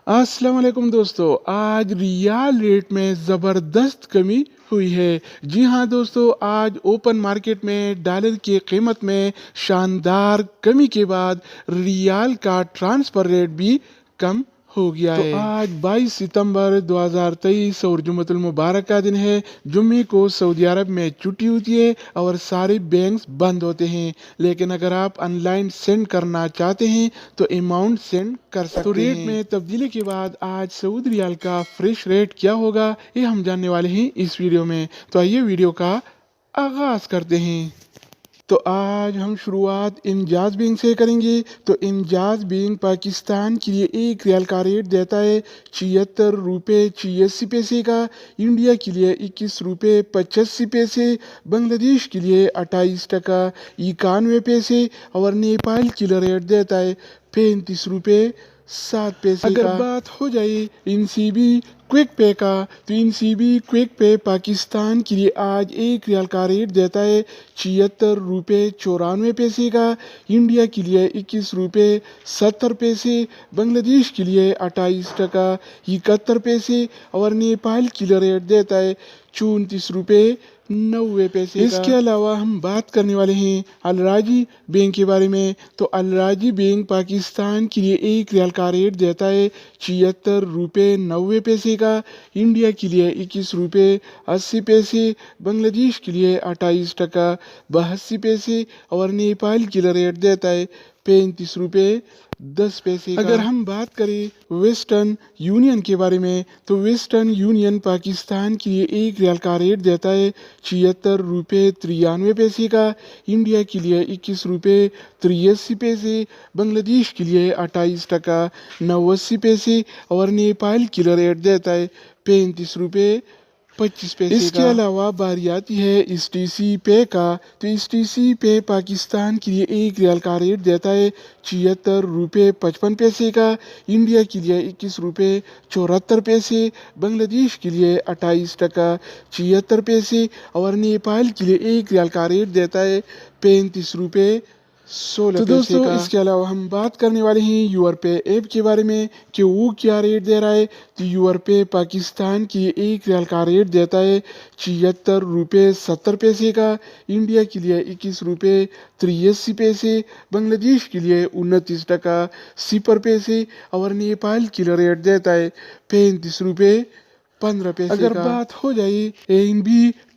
अस्सलाम वालेकुम दोस्तों, आज रियाल रेट में ज़बरदस्त कमी हुई है। जी हाँ दोस्तों, आज ओपन मार्केट में डॉलर की कीमत में शानदार कमी के बाद रियाल का ट्रांसफर रेट भी कम हो गया है। तो आज 22 सितंबर 2023 और जुम्मतुल मुबारक का दिन है। जुम्मे को सऊदी अरब में छुट्टी होती है और सारे बैंक्स बंद होते हैं, लेकिन अगर आप ऑनलाइन सेंड करना चाहते हैं तो अमाउंट सेंड कर सकते हैं। तो रेट में तब्दीली के बाद आज सऊदी रियाल का फ्रेश रेट क्या होगा, ये हम जानने वाले हैं इस वीडियो में। तो आइए वीडियो का आगाज करते हैं। तो आज हम शुरुआत इंजाज बैंक से करेंगे। तो इंजाज बैंक पाकिस्तान के लिए एक रियाल का रेट देता है 76 रुपये 86 पैसे का, इंडिया के लिए 21 रुपये 85 पैसे, बांग्लादेश के लिए 28 टका 91 पैसे और नेपाल के लिए रेट देता है 35 रुपये 7 पैसे अगर बात हो जाए इनसीबी क्विक पे का, तो इनसीबी क्विक पे पाकिस्तान के लिए आज एक रियाल का रेट देता है 76 रुपये 94 पैसे का, इंडिया के लिए 21 रुपये 70 पैसे, बांग्लादेश के लिए 28 टका 71 पैसे और नेपाल के लिए रेट देता है 34 रुपये 90 पैसे। इसके अलावा हम बात करने वाले हैं अलराजी बैंक के बारे में। तो अलराजी बैंक पाकिस्तान के लिए एक रियाल का रेट देता है 76 रुपये 90 पैसे का, इंडिया के लिए 21 रुपये 80 पैसे, बांग्लादेश के लिए 28 टका 82 पैसे और नेपाल के लिए रेट देता है 35 रुपये 10 पैसे। अगर हम बात करें वेस्टर्न यूनियन के बारे में, तो वेस्टर्न यूनियन पाकिस्तान के लिए एक रियाल का रेट देता है 76 रुपये 93 पैसे का, इंडिया के लिए 21 रुपये 83 पैसे, बांग्लादेश के लिए 28 टका 89 पैसे और नेपाल के लिए रेट देता है 35 रुपये 25 पैसे। इसके अलावा बारी आती है STC पे का। तो STC पे पाकिस्तान के लिए एक रियाल का रेट देता है 76 रुपये 55 पैसे का, इंडिया के लिए 21 रुपये 74 पैसे, बांग्लादेश के लिए 28 टका 76 पैसे और नेपाल के लिए एक रियाल का रेट देता है 35 रुपये 16 पैसे। तो दोस्तों इसके अलावा हम बात करने वाले हैं यूरपे ऐप के बारे में कि वो क्या रेट दे रहा है। तो यूरपे पाकिस्तान की एक रियाल का रेट देता है 76 रुपये 70 पैसे का, इंडिया के लिए 21 रुपये 83 पैसे, बांग्लादेश के लिए 29 टका 0 पैसे और नेपाल के लिए रेट देता है 35 रुपये 15 पैसे। अगर बात हो जाए ANB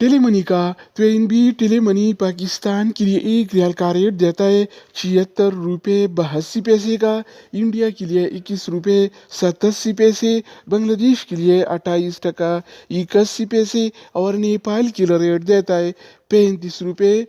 टेलीमनी का, तो ANB टेलीमनी पाकिस्तान के लिए एक रियाल का रेट देता है 76 रुपये 82 पैसे का, इंडिया के लिए 21 रुपये 87 पैसे, बांग्लादेश के लिए 28 टका 81 पैसे और नेपाल के लिए रेट देता है 35 रुपये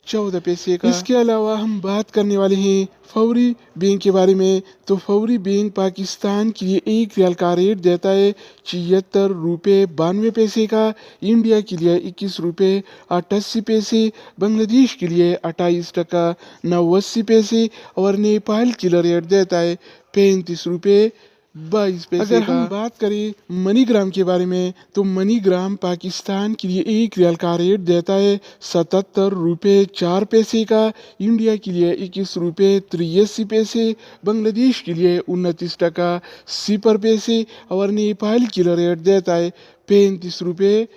14 पैसे का। इसके अलावा हम बात करने वाले हैं फौरी बैंक के बारे में। तो फौरी बैंक पाकिस्तान के लिए एक रियाल का रेट देता है 76 रुपये 92 पैसे का, इंडिया के लिए 21 रुपये 88 पैसे, बांग्लादेश के लिए 28 टका 89 पैसे और नेपाल के लिए रेट देता है 35 रुपये 22 पैसे। अगर हम बात करें मनीग्राम के बारे में, तो मनीग्राम पाकिस्तान के लिए एक रियाल का रेट देता है 77 रुपये 4 पैसे का, इंडिया के लिए 21 रुपये 83 पैसे, बांग्लादेश के लिए 29 टका 0 पैसे और नेपाल के लिए रेट देता है 35 रुपये